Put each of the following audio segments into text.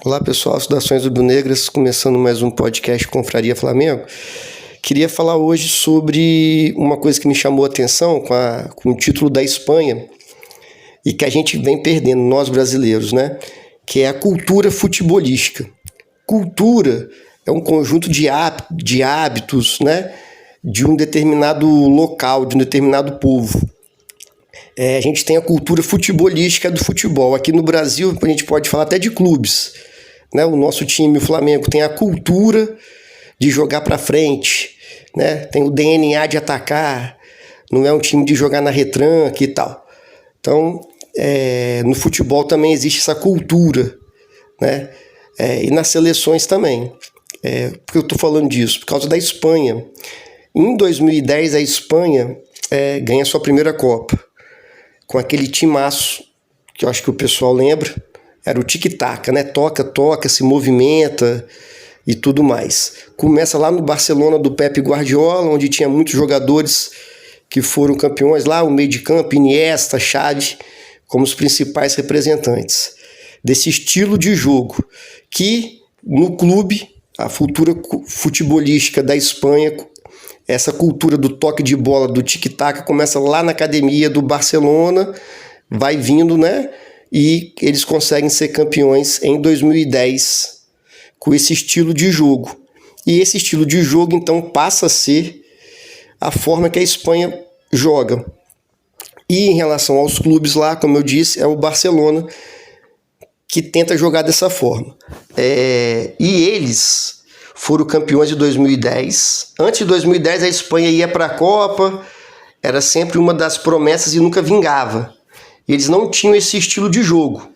Olá pessoal, saudações rubro-negras, começando mais um podcast Confraria Flamengo. Queria falar hoje sobre uma coisa que me chamou a atenção com o título da Espanha e que a gente vem perdendo, nós brasileiros, né? Que é a cultura futebolística. Cultura é um conjunto de hábitos, né? De um determinado local, de um determinado povo. A gente tem a cultura futebolística do futebol. Aqui no Brasil, a gente pode falar até de clubes, né? O nosso time, o Flamengo, tem a cultura de jogar para frente, né? Tem o DNA de atacar, não é um time de jogar na retranca e tal. Então, no futebol também existe essa cultura, né? E nas seleções também. Por que eu estou falando disso? Por causa da Espanha. Em 2010, a Espanha ganha sua primeira Copa, com aquele timaço, que eu acho que o pessoal lembra, era o tic-tac, né? Toca, se movimenta e tudo mais. Começa lá no Barcelona do Pepe Guardiola, onde tinha muitos jogadores que foram campeões lá, o meio de campo, Iniesta, Xavi, como os principais representantes desse estilo de jogo, que no clube, a cultura futebolística da Espanha, essa cultura do toque de bola, do tic-tac, começa lá na academia do Barcelona, vai vindo, né? E eles conseguem ser campeões em 2010 com esse estilo de jogo. E esse estilo de jogo, então, passa a ser a forma que a Espanha joga. E em relação aos clubes lá, como eu disse, é o Barcelona que tenta jogar dessa forma. E eles foram campeões de 2010. Antes de 2010, a Espanha ia para a Copa, era sempre uma das promessas e nunca vingava. Eles não tinham esse estilo de jogo.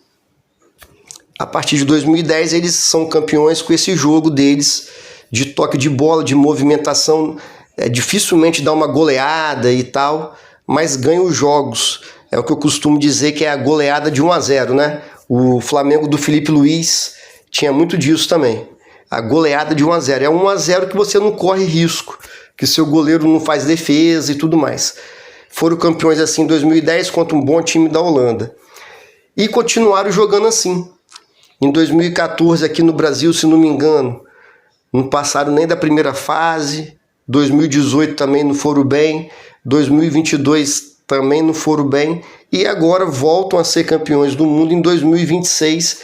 A partir de 2010, eles são campeões com esse jogo deles, de toque de bola, de movimentação. Dificilmente dá uma goleada e tal, mas ganham os jogos. É o que eu costumo dizer que é a goleada de 1-0, né? O Flamengo do Felipe Luiz tinha muito disso também. A goleada de 1-0. É 1-0 que você não corre risco, que seu goleiro não faz defesa e tudo mais. Foram campeões assim em 2010 contra um bom time da Holanda. E continuaram jogando assim. Em 2014, aqui no Brasil, se não me engano, não passaram nem da primeira fase. 2018 também não foram bem. 2022 também não foram bem. E agora voltam a ser campeões do mundo em 2026,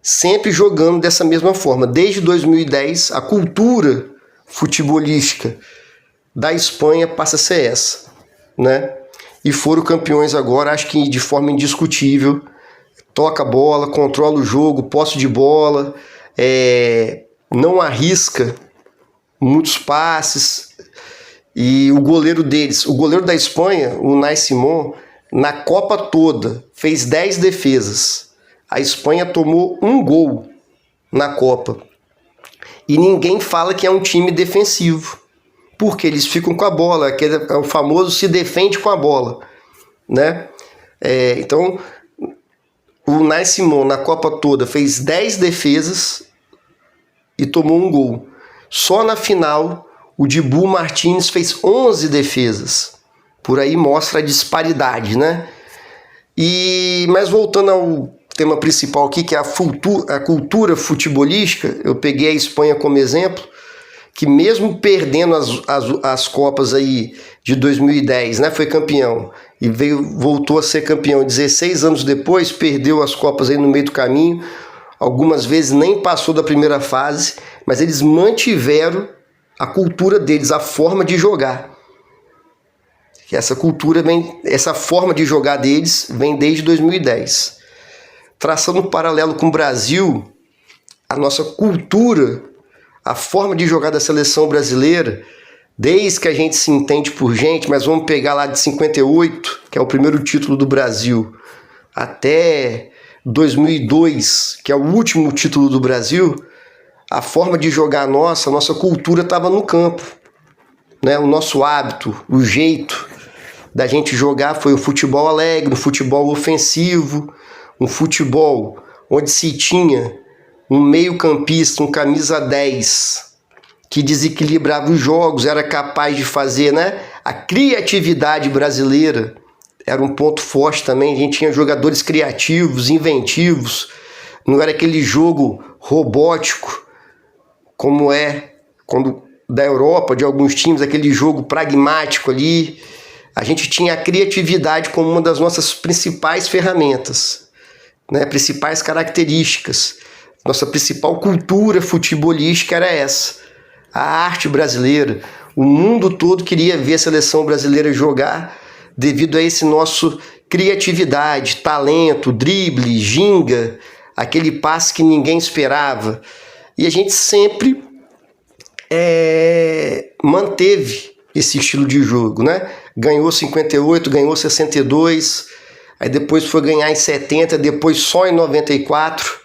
sempre jogando dessa mesma forma. Desde 2010, a cultura futebolística da Espanha passa a ser essa, né? E foram campeões agora, acho que de forma indiscutível. Toca a bola, controla o jogo, posse de bola, não arrisca muitos passes. E o goleiro deles, o goleiro da Espanha, o Unai Simón, na Copa toda fez 10 defesas. A Espanha tomou 1 gol na Copa. E ninguém fala que é um time defensivo, porque eles ficam com a bola, que é o famoso se defende com a bola, né? Então, o Unai Simón na Copa toda fez 10 defesas e tomou 1 gol. Só na final, o Dibu Martínez fez 11 defesas. Por aí mostra a disparidade, né? Mas voltando ao tema principal aqui, que é a cultura futebolística, eu peguei a Espanha como exemplo, que mesmo perdendo as Copas aí de 2010, né, foi campeão, e voltou a ser campeão 16 anos depois, perdeu as Copas aí no meio do caminho, algumas vezes nem passou da primeira fase, mas eles mantiveram a cultura deles, a forma de jogar. Essa forma de jogar deles vem desde 2010. Traçando um paralelo com o Brasil, a nossa cultura, a forma de jogar da seleção brasileira, desde que a gente se entende por gente, mas vamos pegar lá de 58, que é o primeiro título do Brasil, até 2002, que é o último título do Brasil, a forma de jogar a nossa cultura estava no campo, né? O nosso hábito, o jeito da gente jogar foi o futebol alegre, o futebol ofensivo, um futebol onde se tinha um meio-campista, um camisa 10, que desequilibrava os jogos, era capaz de fazer, né? A criatividade brasileira era um ponto forte também. A gente tinha jogadores criativos, inventivos, não era aquele jogo robótico como é quando da Europa, de alguns times, aquele jogo pragmático ali. A gente tinha a criatividade como uma das nossas principais ferramentas, né? Principais características. Nossa principal cultura futebolística era essa, a arte brasileira. O mundo todo queria ver a seleção brasileira jogar devido a esse nosso criatividade, talento, drible, ginga, aquele passe que ninguém esperava. E a gente sempre manteve esse estilo de jogo, né? Ganhou 58, ganhou 62, aí depois foi ganhar em 70, depois só em 94.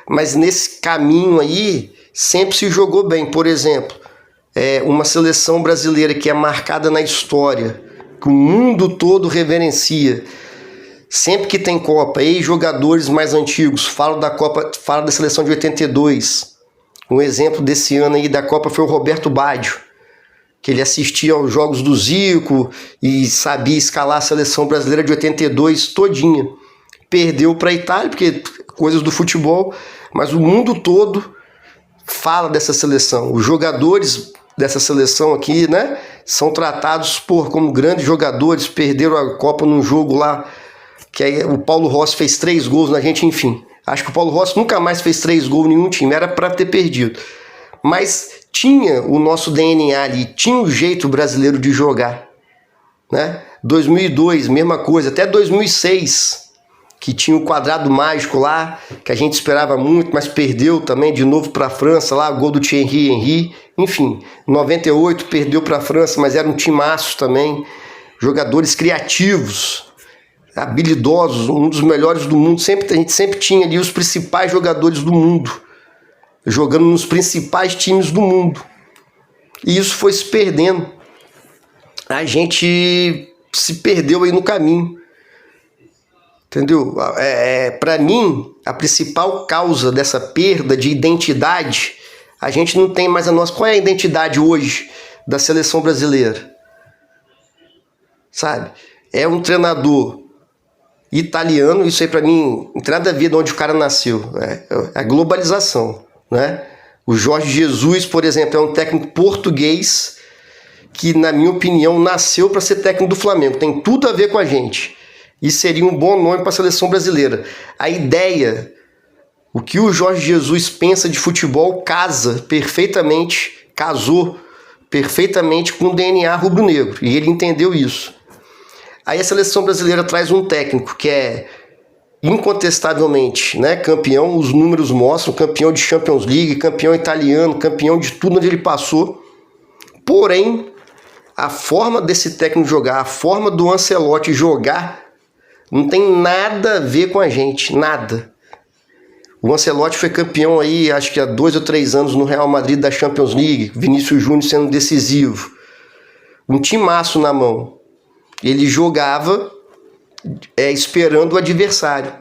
Mas nesse caminho aí sempre se jogou bem. Por exemplo, uma seleção brasileira que é marcada na história, que o mundo todo reverencia. Sempre que tem Copa, ex-jogadores mais antigos falam da Copa, falam da seleção de 82. Um exemplo desse ano aí da Copa foi o Roberto Baggio, que ele assistia aos jogos do Zico e sabia escalar a seleção brasileira de 82 todinha. Perdeu para a Itália, porque coisas do futebol, mas o mundo todo fala dessa seleção. Os jogadores dessa seleção aqui, né, são tratados como grandes jogadores. Perderam a Copa num jogo lá, que aí o Paulo Rossi fez 3 gols na gente, enfim. Acho que o Paulo Rossi nunca mais fez 3 gols em nenhum time, era para ter perdido. Mas tinha o nosso DNA ali, tinha o jeito brasileiro de jogar, né? 2002, mesma coisa, até 2006, que tinha o quadrado mágico lá, que a gente esperava muito, mas perdeu também de novo para a França, lá, o gol do Thierry Henry. Enfim, 98 perdeu para a França, mas era um timaço também, jogadores criativos, habilidosos, um dos melhores do mundo. A gente sempre tinha ali os principais jogadores do mundo, jogando nos principais times do mundo. E isso foi se perdendo. A gente se perdeu aí no caminho. Entendeu? Para mim, a principal causa dessa perda de identidade, a gente não tem mais a nossa... Qual é a identidade hoje da seleção brasileira? Sabe? É um treinador italiano, isso aí para mim não tem nada a ver de onde o cara nasceu. É a globalização, né? O Jorge Jesus, por exemplo, é um técnico português que, na minha opinião, nasceu para ser técnico do Flamengo. Tem tudo a ver com a gente. E seria um bom nome para a seleção brasileira. A ideia, o que o Jorge Jesus pensa de futebol casou perfeitamente com o DNA rubro-negro. E ele entendeu isso. Aí a seleção brasileira traz um técnico que é incontestavelmente, né, campeão, os números mostram, campeão de Champions League, campeão italiano, campeão de tudo onde ele passou. Porém, a forma desse técnico jogar, a forma do Ancelotti jogar, não tem nada a ver com a gente, nada. O Ancelotti foi campeão aí, acho que há 2 ou 3 anos no Real Madrid da Champions League, Vinícius Júnior sendo decisivo. Um timaço na mão. Ele jogava esperando o adversário.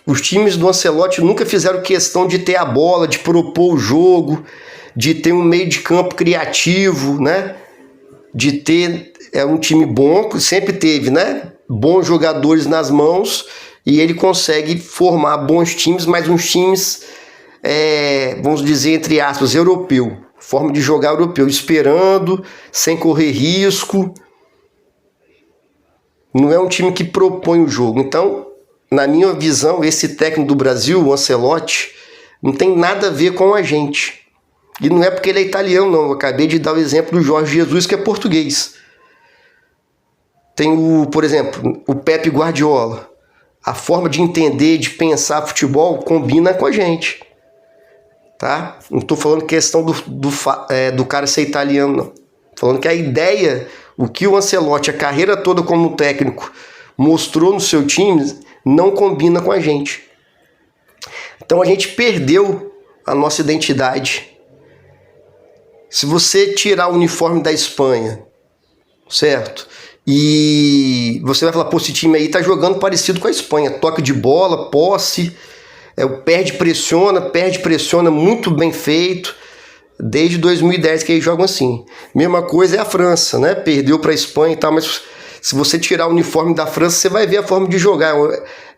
Os times do Ancelotti nunca fizeram questão de ter a bola, de propor o jogo, de ter um meio de campo criativo, né? De ter um time bom, sempre teve, né? Bons jogadores nas mãos, e ele consegue formar bons times, mas uns times, vamos dizer, entre aspas, europeu. Forma de jogar europeu, esperando, sem correr risco. Não é um time que propõe o jogo. Então, na minha visão, esse técnico do Brasil, o Ancelotti, não tem nada a ver com a gente. E não é porque ele é italiano, não. Eu acabei de dar o exemplo do Jorge Jesus, que é português. Tem, por exemplo, o Pepe Guardiola. A forma de entender, de pensar futebol combina com a gente. Tá? Não estou falando questão do cara ser italiano, não. Falando que a ideia, o que o Ancelotti, a carreira toda como técnico, mostrou no seu time, não combina com a gente. Então a gente perdeu a nossa identidade. Se você tirar o uniforme da Espanha, certo? E você vai falar, pô, esse time aí tá jogando parecido com a Espanha. Toque de bola, posse, perde-pressiona, muito bem feito. Desde 2010 que eles jogam assim. Mesma coisa é a França, né? Perdeu para a Espanha e tal, mas Se você tirar o uniforme da França, você vai ver a forma de jogar.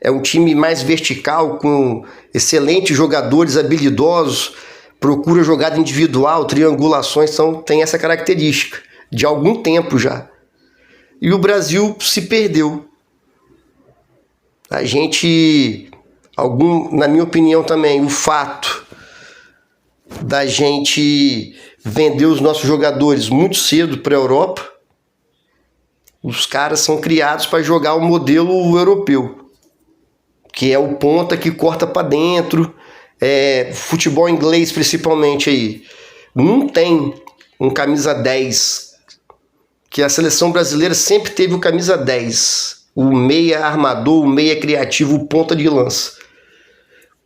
É um time mais vertical, com excelentes jogadores habilidosos, procura jogada individual, triangulações, então tem essa característica de algum tempo já. E o Brasil se perdeu. A gente, na minha opinião também, o fato da gente vender os nossos jogadores muito cedo para a Europa, os caras são criados para jogar o modelo europeu, que é o ponta que corta para dentro, futebol inglês principalmente aí. Não tem um camisa 10, que a seleção brasileira sempre teve o camisa 10, o meia armador, o meia criativo, o ponta de lança.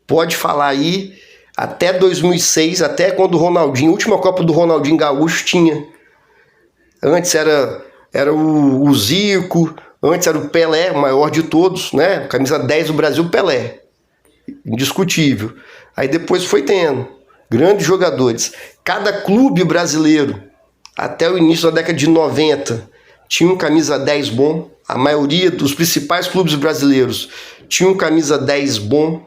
Pode falar aí, até 2006, até quando o Ronaldinho, a última Copa do Ronaldinho Gaúcho tinha. Antes era o Zico, antes era o Pelé, o maior de todos, né? Camisa 10 do Brasil, Pelé. Indiscutível. Aí depois foi tendo grandes jogadores. Cada clube brasileiro, até o início da década de 90, tinha um camisa 10 bom. A maioria dos principais clubes brasileiros tinha um camisa 10 bom.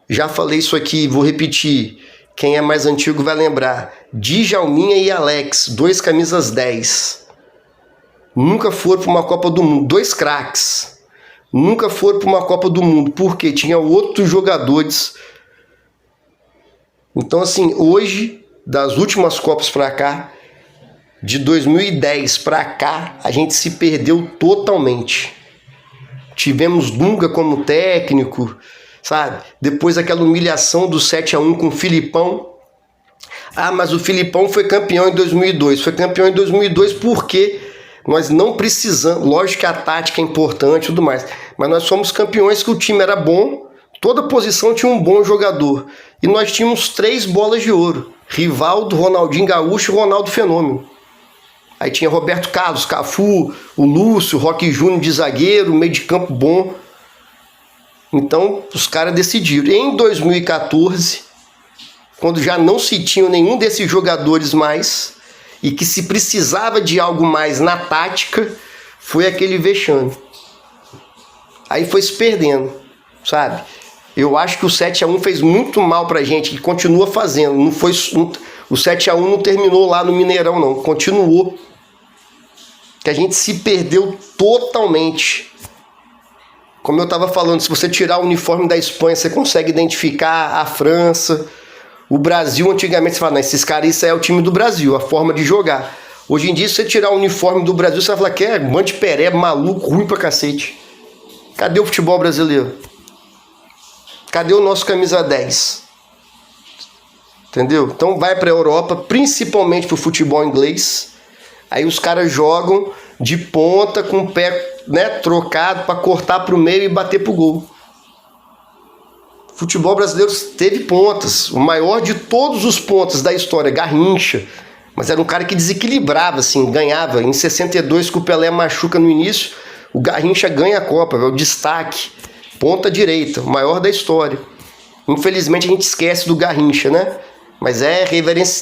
Já falei isso aqui, vou repetir. Quem é mais antigo vai lembrar. Djalminha e Alex, 2 camisas 10. Nunca foram para uma Copa do Mundo. 2 craques. Nunca foram para uma Copa do Mundo. Porque tinha outros jogadores. Então, assim, hoje, das últimas Copas para cá, de 2010 para cá, a gente se perdeu totalmente. Tivemos Dunga como técnico, sabe? Depois aquela humilhação do 7-1 com o Filipão. Ah, mas o Filipão foi campeão em 2002. Foi campeão em 2002 porque nós não precisamos. Lógico que a tática é importante e tudo mais, mas nós fomos campeões que o time era bom, toda posição tinha um bom jogador. E nós tínhamos 3 bolas de ouro. Rivaldo, Ronaldinho Gaúcho e Ronaldo Fenômeno. Aí tinha Roberto Carlos, Cafu, o Lúcio, Roque Júnior de zagueiro, meio de campo bom. Então, os caras decidiram. E em 2014, quando já não se tinha nenhum desses jogadores mais, e que se precisava de algo mais na tática, foi aquele vexame. Aí foi se perdendo, sabe? Eu acho que o 7-1 fez muito mal pra gente, e continua fazendo. O 7-1 não terminou lá no Mineirão, não. Continuou. Que a gente se perdeu totalmente. Como eu estava falando, se você tirar o uniforme da Espanha, você consegue identificar a França. O Brasil, antigamente, você fala, não, esses caras, isso é o time do Brasil, a forma de jogar. Hoje em dia, se você tirar o uniforme do Brasil, você vai falar que é bande peré, maluco, ruim pra cacete. Cadê o futebol brasileiro? Cadê o nosso camisa 10? Entendeu? Então vai pra Europa, principalmente pro futebol inglês. Aí os caras jogam de ponta com o pé, né, trocado para cortar para o meio e bater pro gol. O futebol brasileiro teve pontas. O maior de todos os pontas da história, Garrincha. Mas era um cara que desequilibrava, assim, ganhava. Em 62, que o Pelé machuca no início, o Garrincha ganha a Copa, é o destaque. Ponta direita, o maior da história. Infelizmente a gente esquece do Garrincha, né? Mas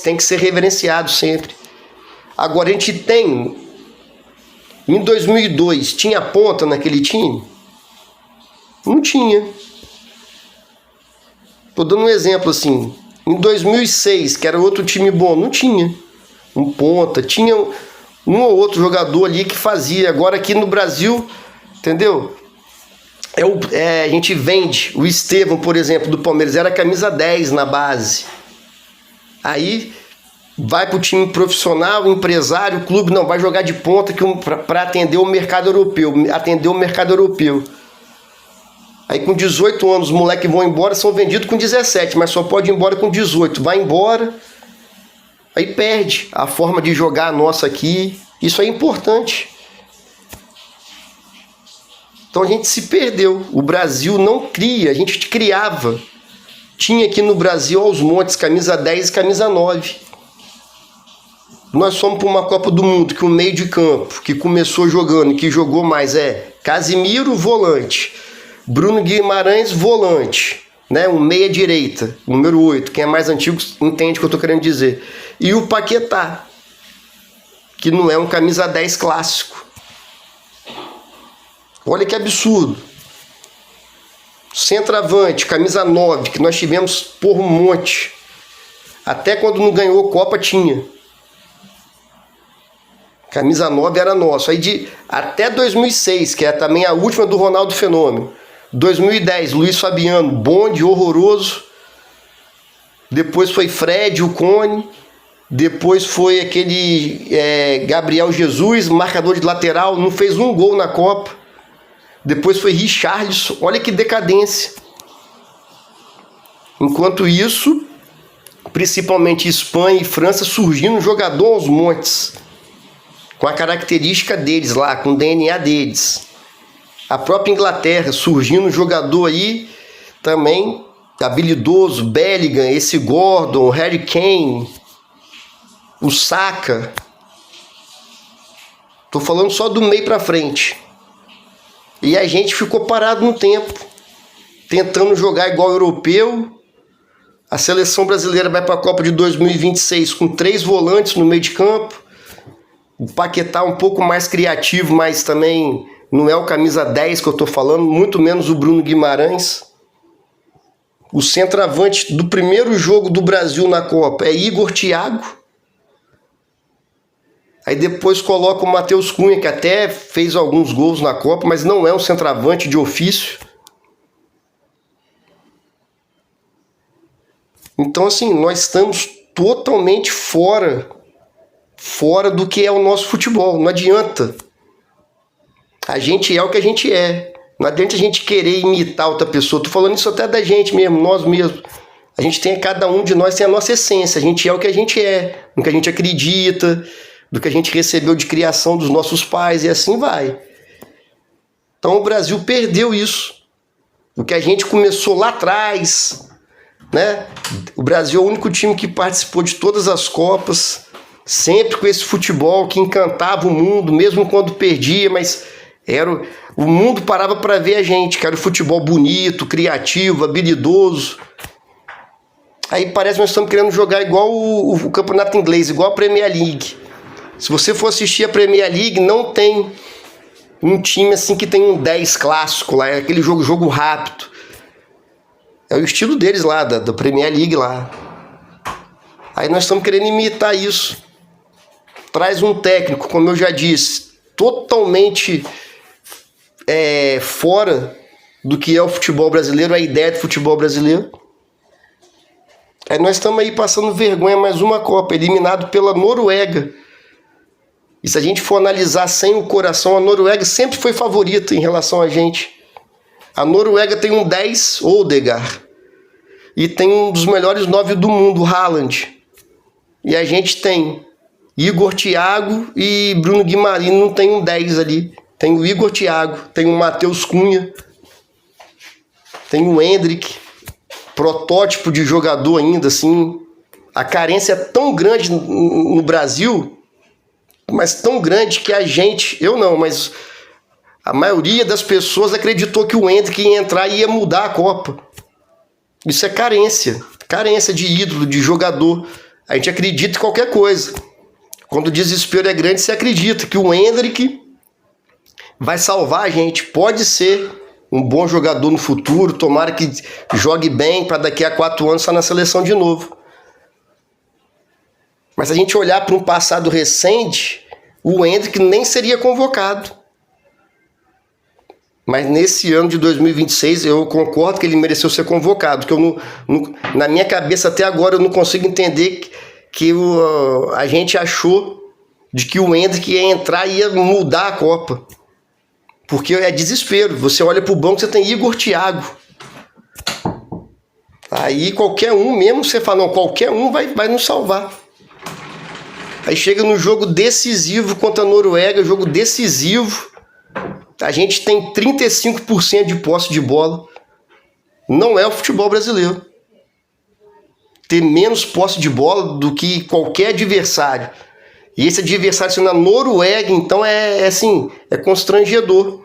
tem que ser reverenciado sempre. Agora a gente tem, em 2002, tinha ponta naquele time? Não tinha. Tô dando um exemplo assim, em 2006, que era outro time bom, não tinha um ponta, tinha um ou outro jogador ali que fazia. Agora aqui no Brasil, entendeu? A gente vende, o Estevão, por exemplo, do Palmeiras, era camisa 10 na base. Aí vai para o time profissional, empresário, o clube não vai jogar de ponta para atender o mercado europeu. Aí com 18 anos os moleques vão embora, são vendidos com 17, mas só pode ir embora com 18. Vai embora, aí perde a forma de jogar nossa aqui. Isso é importante. Então a gente se perdeu. O Brasil não cria, a gente criava. Tinha aqui no Brasil aos montes camisa 10 e camisa 9. Nós fomos para uma Copa do Mundo que o meio de campo, que começou jogando e que jogou mais, Casimiro, volante. Bruno Guimarães, volante. Né? Um meia direita, número 8. Quem é mais antigo entende o que eu estou querendo dizer. E o Paquetá, que não é um camisa 10 clássico. Olha que absurdo. Centroavante, camisa 9, que nós tivemos por um monte. Até quando não ganhou Copa tinha. Camisa 9 era nosso. Aí até 2006, que é também a última do Ronaldo Fenômeno. 2010, Luiz Fabiano, bonde, horroroso. Depois foi Fred, o Cone. Depois foi aquele Gabriel Jesus, marcador de lateral, não fez um gol na Copa. Depois foi Richarlison, olha que decadência. Enquanto isso, principalmente Espanha e França surgindo um jogador aos montes, com a característica deles lá, com o DNA deles. A própria Inglaterra surgindo um jogador aí também habilidoso, Bellingham, esse Gordon, Harry Kane, o Saka. Tô falando só do meio para frente. E a gente ficou parado no tempo, tentando jogar igual europeu. A seleção brasileira vai para a Copa de 2026 com 3 volantes no meio de campo. O Paquetá um pouco mais criativo, mas também não é o camisa 10 que eu estou falando, muito menos o Bruno Guimarães. O centroavante do primeiro jogo do Brasil na Copa é Igor Thiago. Aí depois coloca o Matheus Cunha, que até fez alguns gols na Copa, mas não é um centroavante de ofício. Então, assim, nós estamos totalmente fora do que é o nosso futebol. Não adianta. A gente é o que a gente é. Não adianta a gente querer imitar outra pessoa. Tô falando isso até da gente mesmo, nós mesmos. A gente tem, cada um de nós tem a nossa essência. A gente é o que a gente é, no que a gente acredita, do que a gente recebeu de criação dos nossos pais, e assim vai. Então o Brasil perdeu isso. O que a gente começou lá atrás, né? O Brasil é o único time que participou de todas as Copas, sempre com esse futebol que encantava o mundo, mesmo quando perdia, mas o mundo parava para ver a gente, que era o futebol bonito, criativo, habilidoso. Aí parece que nós estamos querendo jogar igual o campeonato inglês, igual a Premier League. Se você for assistir a Premier League, não tem um time assim que tem um 10 clássico lá, é aquele jogo rápido. É o estilo deles lá, da Premier League lá. Aí nós estamos querendo imitar isso. Traz um técnico, como eu já disse, totalmente fora do que é o futebol brasileiro, a ideia do futebol brasileiro. Aí nós estamos aí passando vergonha mais uma Copa, eliminado pela Noruega. E se a gente for analisar sem o coração, a Noruega sempre foi favorita em relação a gente. A Noruega tem um 10, Odegaard, e tem um dos melhores 9 do mundo, Haaland. E a gente tem Igor Thiago e Bruno Guimarães, não tem um 10 ali. Tem o Igor Thiago, tem o Matheus Cunha, tem o Endrick, protótipo de jogador ainda, assim. A carência é tão grande no Brasil, mas tão grande que a gente, eu não, mas a maioria das pessoas acreditou que o Endrick ia entrar e ia mudar a Copa. Isso é carência de ídolo, de jogador. A gente acredita em qualquer coisa. Quando o desespero é grande, você acredita que o Endrick vai salvar a gente. Pode ser um bom jogador no futuro, tomara que jogue bem para daqui a 4 anos estar na seleção de novo. Mas se a gente olhar para um passado recente, o Endrick nem seria convocado. Mas nesse ano de 2026, eu concordo que ele mereceu ser convocado, porque na minha cabeça até agora eu não consigo entender que a gente achou de que o Endrick ia entrar e ia mudar a Copa. Porque é desespero. Você olha para o banco, você tem Igor Thiago. Aí qualquer um mesmo, você fala, não, qualquer um vai nos salvar. Aí chega no jogo decisivo contra a Noruega, jogo decisivo, a gente tem 35% de posse de bola. Não é o futebol brasileiro. Ter menos posse de bola do que qualquer adversário. E esse adversário sendo a Noruega, então é constrangedor.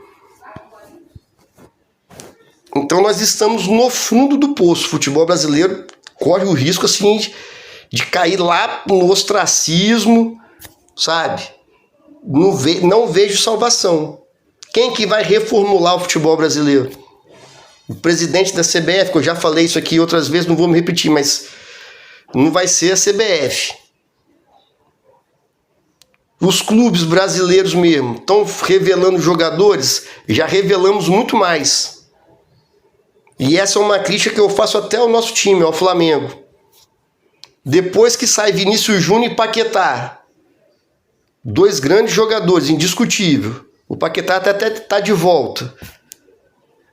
Então nós estamos no fundo do poço. O futebol brasileiro corre o risco assim de cair lá no ostracismo, sabe? Não vejo salvação. Quem que vai reformular o futebol brasileiro? O presidente da CBF, que eu já falei isso aqui outras vezes, não vou me repetir, mas não vai ser a CBF. Os clubes brasileiros mesmo estão revelando jogadores, já revelamos muito mais. E essa é uma crítica que eu faço até ao nosso time, ao Flamengo. Depois que sai Vinícius Júnior e Paquetá, dois grandes jogadores, indiscutível. O Paquetá até está de volta.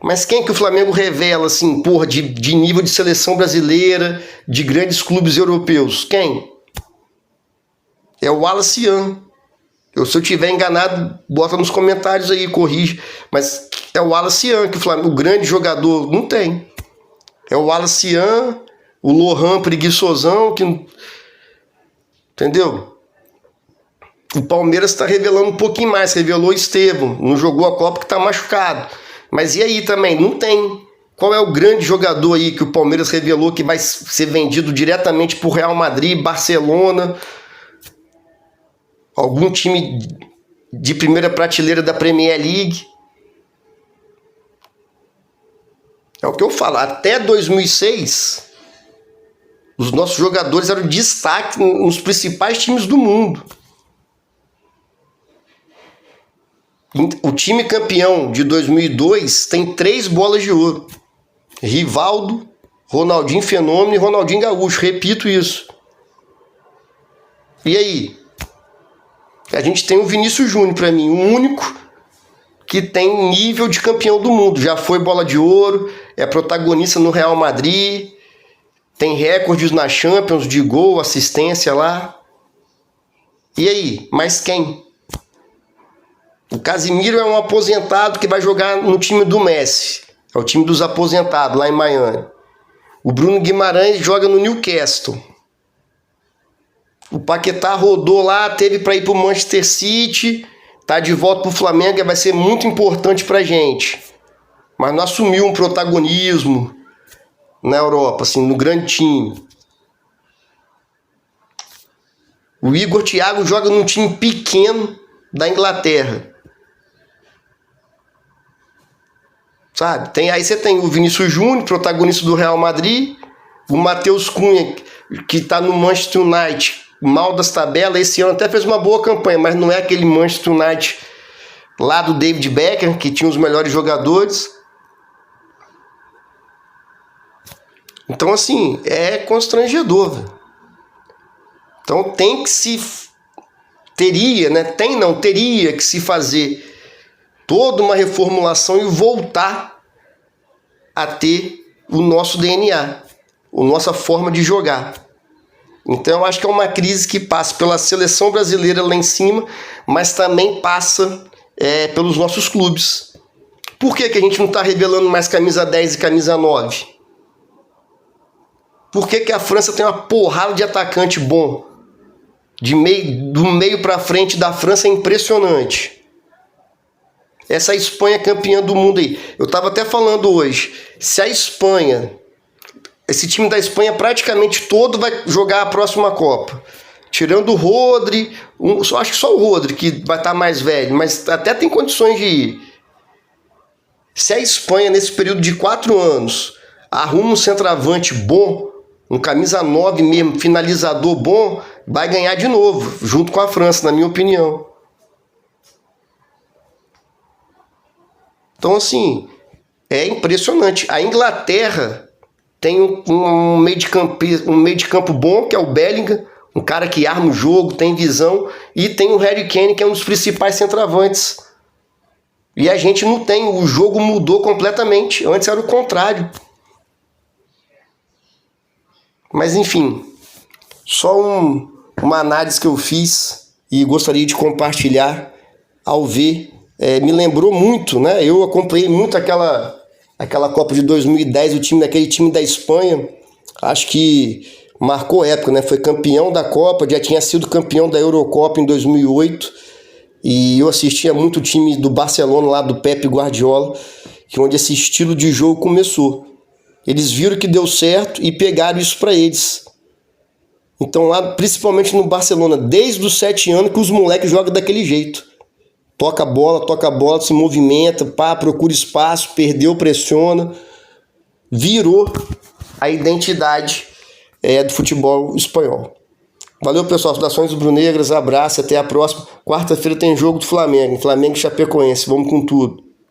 Mas quem que o Flamengo revela, assim, porra, de nível de seleção brasileira, de grandes clubes europeus? Quem? É o Wallace Young. Se eu tiver enganado, bota nos comentários aí, corrige. Mas é o Wallace Young que o Flamengo, o grande jogador, não tem. É o Wallace Young, o Lohan preguiçosão, que... Entendeu? O Palmeiras está revelando um pouquinho mais. Revelou Estevão, não jogou a Copa que está machucado. Mas e aí também? Não tem. Qual é o grande jogador aí que o Palmeiras revelou que vai ser vendido diretamente para o Real Madrid, Barcelona, algum time de primeira prateleira da Premier League? É o que eu falo. Até 2006, os nossos jogadores eram destaque nos principais times do mundo. O time campeão de 2002 tem 3 bolas de ouro. Rivaldo, Ronaldinho Fenômeno e Ronaldinho Gaúcho. Repito isso. E aí? A gente tem o Vinícius Júnior, para mim, o único que tem nível de campeão do mundo. Já foi bola de ouro, é protagonista no Real Madrid, tem recordes na Champions de gol, assistência lá. E aí? Mas quem? O Casimiro é um aposentado que vai jogar no time do Messi. É o time dos aposentados, lá em Miami. O Bruno Guimarães joga no Newcastle. O Paquetá rodou lá, teve para ir para o Manchester City, tá de volta para o Flamengo, e vai ser muito importante para a gente. Mas não assumiu um protagonismo na Europa, assim, no grande time. O Igor Thiago joga num time pequeno da Inglaterra. Sabe? Aí você tem o Vinícius Júnior, protagonista do Real Madrid, o Matheus Cunha, que está no Manchester United, mal das tabelas, esse ano até fez uma boa campanha, mas não é aquele Manchester United lá do David Beckham, que tinha os melhores jogadores. Então, assim, é constrangedor, velho. Então tem que se... Teria que se fazer toda uma reformulação e voltar a ter o nosso DNA, a nossa forma de jogar. Então eu acho que é uma crise que passa pela seleção brasileira lá em cima, mas também passa pelos nossos clubes. Por que a gente não está revelando mais camisa 10 e camisa 9? Por que a França tem uma porrada de atacante bom? Do meio para frente da França é impressionante. Essa Espanha campeã do mundo aí. Eu estava até falando hoje. Se a Espanha, esse time da Espanha praticamente todo vai jogar a próxima Copa. Tirando o Rodri, acho que só o Rodri que vai estar mais velho, mas até tem condições de ir. Se a Espanha, nesse período de 4 anos, arruma um centroavante bom, um camisa 9 mesmo, finalizador bom, vai ganhar de novo, junto com a França, na minha opinião. Então, assim, é impressionante. A Inglaterra tem um meio de campo bom, que é o Bellingham, um cara que arma o jogo, tem visão, e tem o Harry Kane, que é um dos principais centroavantes. E a gente não tem, o jogo mudou completamente. Antes era o contrário. Mas, enfim, só uma análise que eu fiz e gostaria de compartilhar ao ver. Me lembrou muito, né? Eu acompanhei muito aquela Copa de 2010, aquele time da Espanha, acho que marcou época, né? Foi campeão da Copa, já tinha sido campeão da Eurocopa em 2008, e eu assistia muito o time do Barcelona, lá do Pep Guardiola, onde esse estilo de jogo começou. Eles viram que deu certo e pegaram isso para eles. Então lá, principalmente no Barcelona, desde os 7 anos que os moleques jogam daquele jeito. toca a bola, se movimenta, pá, procura espaço, perdeu, pressiona, virou a identidade do futebol espanhol. Valeu, pessoal, saudações rubro-negras, abraço, até a próxima. Quarta-feira tem jogo do Flamengo e Chapecoense, vamos com tudo.